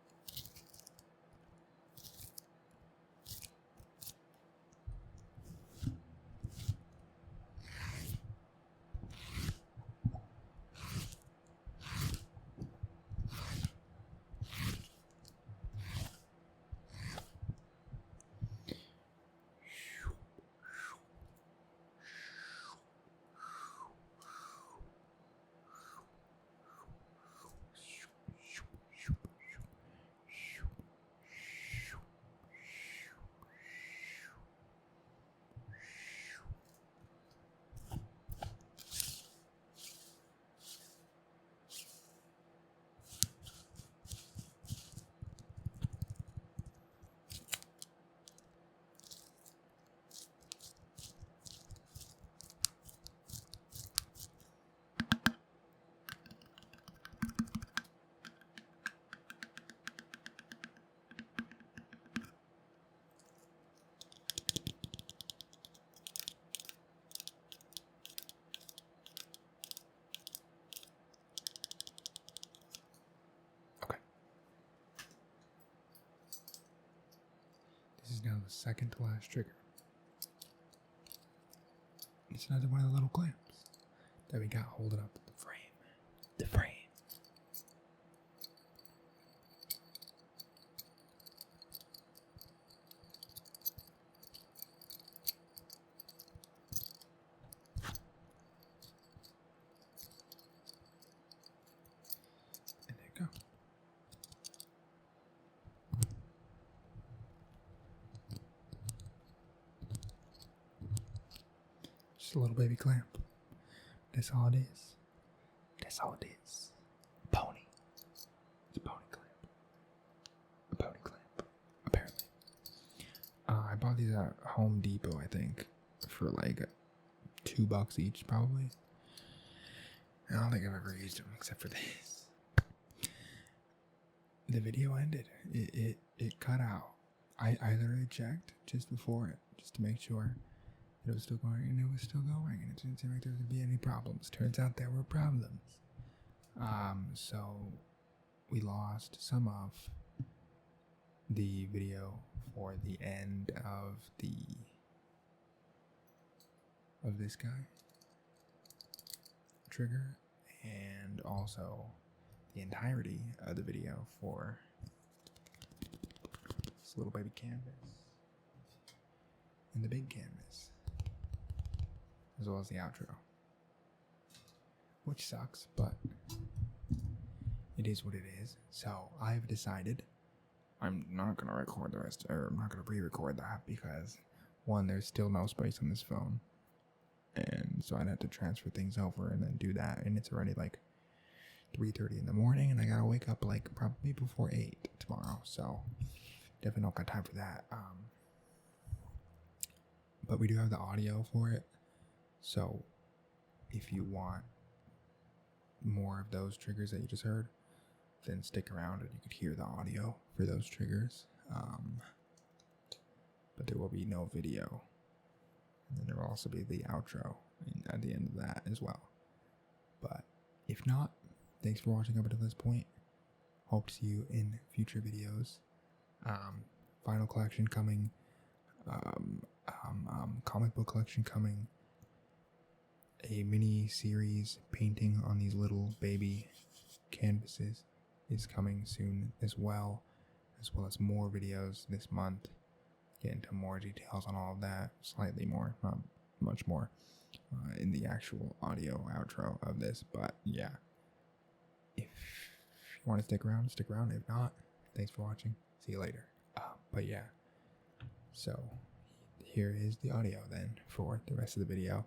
This is now the second to last trigger. It's another one of the little clamps that we got holding up the frame. The frame. And there you go. Just a little baby clamp. That's all it is. That's all it is. Pony. It's a pony clamp. A pony clamp. Apparently. I bought these at Home Depot, I think, for like $2 each, probably. I don't think I've ever used them except for this. The video ended. It cut out. I literally checked just before it, just to make sure it was still going, and it was still going, and it didn't seem like there was going to be any problems. Turns out there were problems. So we lost some of the video for the end of this guy trigger, and also the entirety of the video for this little baby canvas. and the big canvas, as well as the outro, which sucks, but it is what it is. So I've decided I'm not going to record the rest, or I'm not going to re-record that, because one, there's still no space on this phone, and so I'd have to transfer things over and then do that, and it's already like 3:30 in the morning, and I gotta wake up like probably before 8 tomorrow, so definitely not got time for that. But we do have the audio for it, so if you want more of those triggers that you just heard, then stick around and you could hear the audio for those triggers. But there will be no video, and then there will also be the outro at the end of that as well. But if not, thanks for watching up until this point. Hope to see you in future videos. Final collection coming. Comic book collection coming. A mini series painting on these little baby canvases is coming soon as well as more videos this month. Get into more details on all of that, slightly more, not much more, in the actual audio outro of this. But yeah, if you want to stick around, stick around. If not, thanks for watching. See you later. But yeah, so here is the audio then for the rest of the video.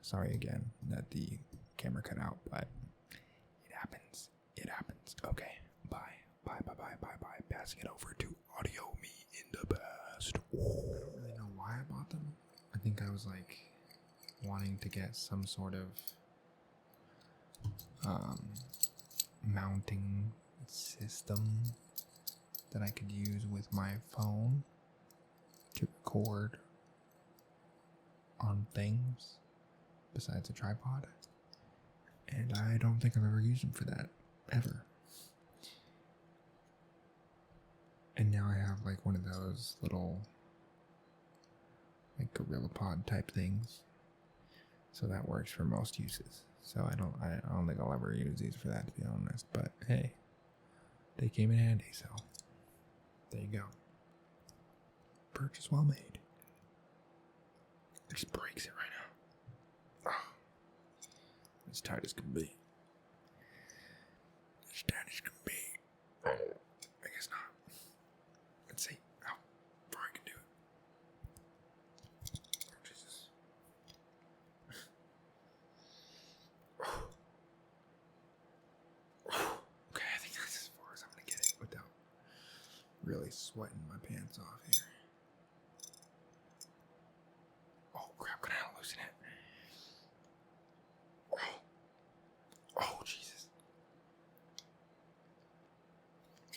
Sorry again that the camera cut out, but it happens. It happens. Okay, bye. Bye. Passing it over to Audio Me in the Past. I don't really know why I bought them. I think I was like wanting to get some sort of mounting system that I could use with my phone to record on things besides a tripod, and I don't think I've ever used them for that, ever. And now I have like one of those little like gorilla pod type things, so that works for most uses. So I don't think I'll ever use these for that, to be honest, but hey, they came in handy, so there you go. Purchase well made. It just breaks it right now. Oh, as tight as can be. As tight as can be. Oh, I guess not. Let's see how far I can do it. Oh, Jesus. Okay, I think that's as far as I'm gonna get it without really sweating my pants off here. Oh crap, can I loosen it? Oh Jesus.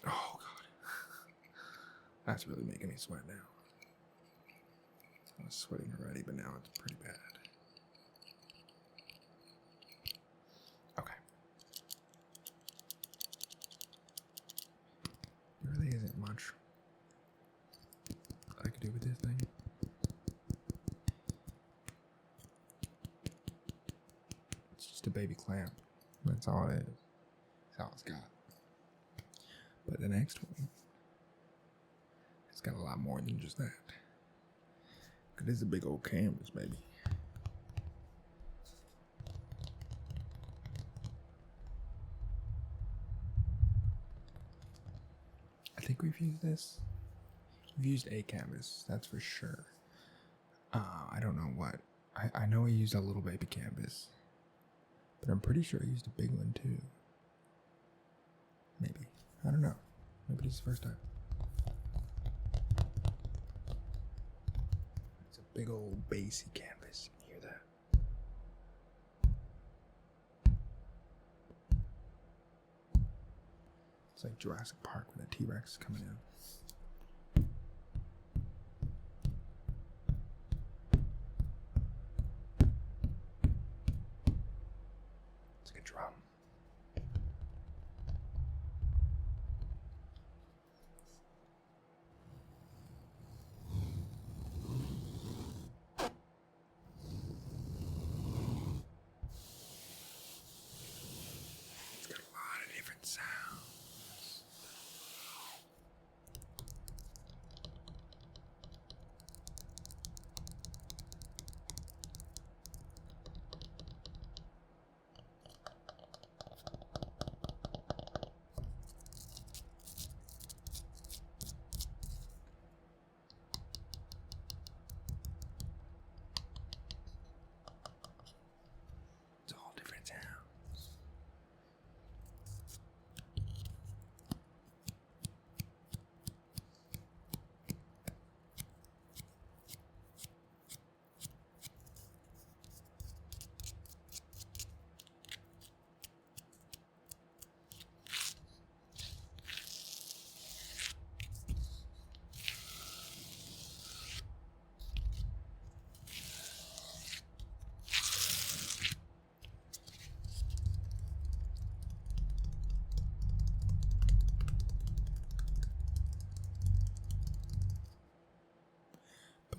Oh God. That's really making me sweat now. I was sweating already, but now it's pretty bad. Okay. There really isn't much I could do with this thing. It's just a baby clamp. That's all it is. That's all it's got. But the next one, it's got a lot more than just that. Cause it's a big old canvas, baby. I think we've used this. We've used a canvas, that's for sure. I don't know what. I know I used a little baby canvas, but I'm pretty sure I used a big one too. Maybe. I don't know. Maybe this is the first time. It's a big old bassy canvas. You can hear that. It's like Jurassic Park when a T-Rex is coming in. It's like a drum. It's got a lot of different sounds.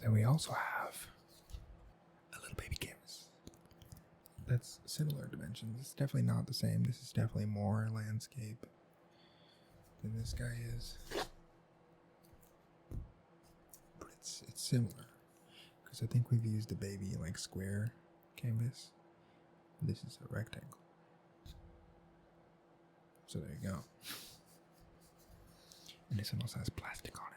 then we also have a little baby canvas. That's similar dimensions. It's definitely not the same. This is definitely more landscape than this guy is. But it's similar. Because I think we've used a baby like square canvas. This is a rectangle. So there you go. And this one also has plastic on it.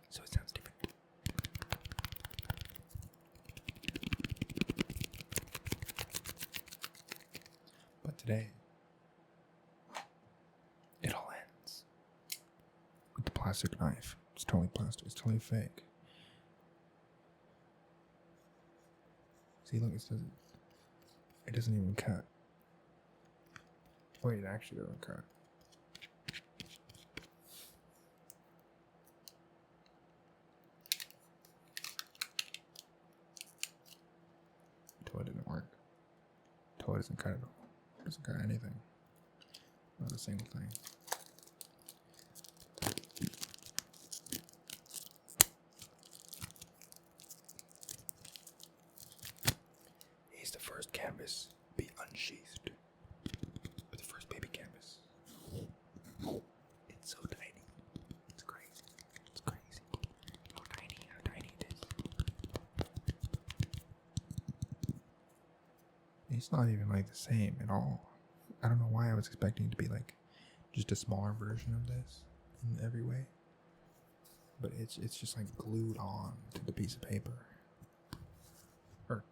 So it sounds different. But today, it all ends with the plastic knife. It's totally plastic. It's totally fake. See, look, it doesn't even cut. Wait, it actually doesn't cut. Toy didn't work. Toy doesn't cut at all. It doesn't cut anything. Not a single thing. He's the first canvas be unsheathed. Or the first baby canvas. It's so tiny. It's crazy. It's crazy. How tiny it is. It's not even like the same at all. I don't know why I was expecting it to be like just a smaller version of this in every way. But it's just like glued on to the piece of paper. Or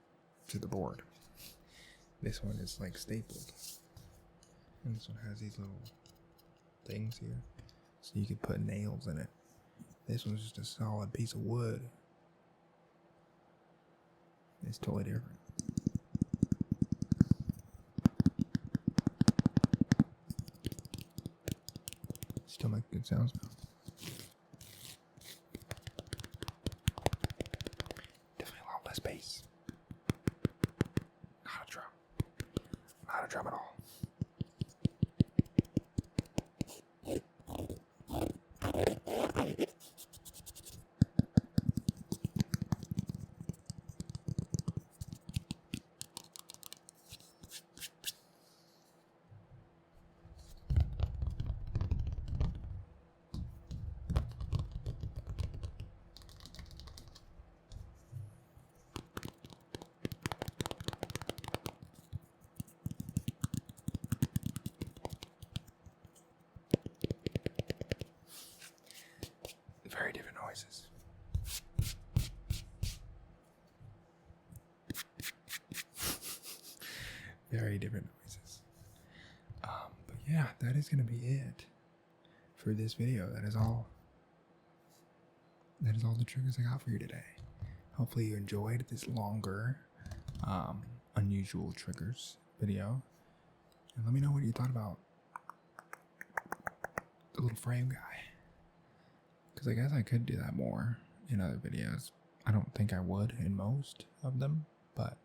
to the board. This one is like stapled. And this one has these little things here. So you could put nails in it. This one's just a solid piece of wood. It's totally different. Still make good sounds though. Definitely a lot less bass. Not a drum. Not a drum at all. Very different noises. Very different noises. But yeah, that is going to be it for this video. That is all the triggers I got for you today. Hopefully you enjoyed this longer, unusual triggers video. And let me know what you thought about the little frame guy. Because I guess I could do that more in other videos. I don't think I would in most of them, but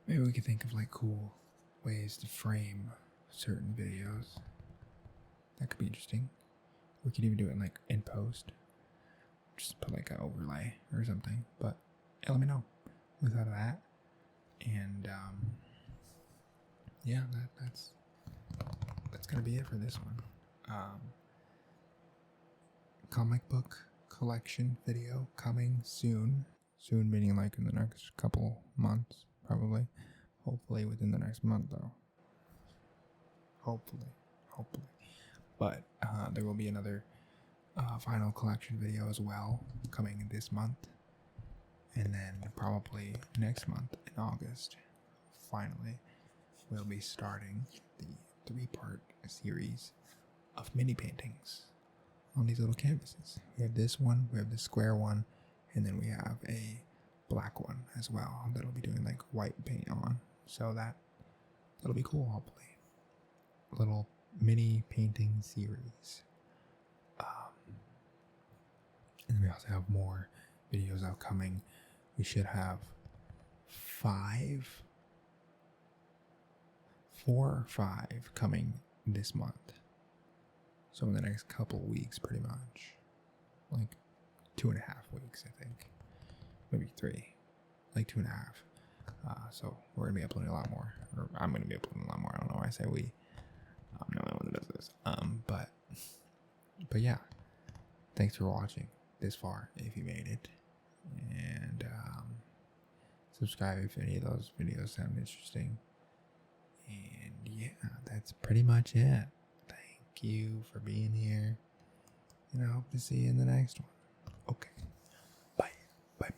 maybe we could think of like cool ways to frame certain videos. That could be interesting. We could even do it like in post. Just put like an overlay or something. But yeah, let me know what you thought of that. And yeah, that's gonna be it for this one. Comic book collection video coming soon. Soon meaning like in the next couple months, probably. Hopefully within the next month though. Hopefully. But there will be another final collection video as well coming this month. And then probably next month in August, finally, we'll be starting the 3-part series of mini paintings on these little canvases. We have this one, we have the square one, and then we have a black one as well that'll be doing like white paint on. So that'll be cool, hopefully. A little mini painting series. And we also have more videos upcoming. We should have 4 or 5 coming this month. So in the next couple weeks, pretty much, like 2.5 weeks, I think, maybe 3, like 2.5. So we're gonna be uploading a lot more, or I'm gonna be uploading a lot more. I don't know why I say we. I'm not the one that does this. But yeah, thanks for watching this far if you made it, and subscribe if any of those videos sound interesting. And yeah, that's pretty much it. Thank you for being here, and I hope to see you in the next one. Okay, bye. Bye.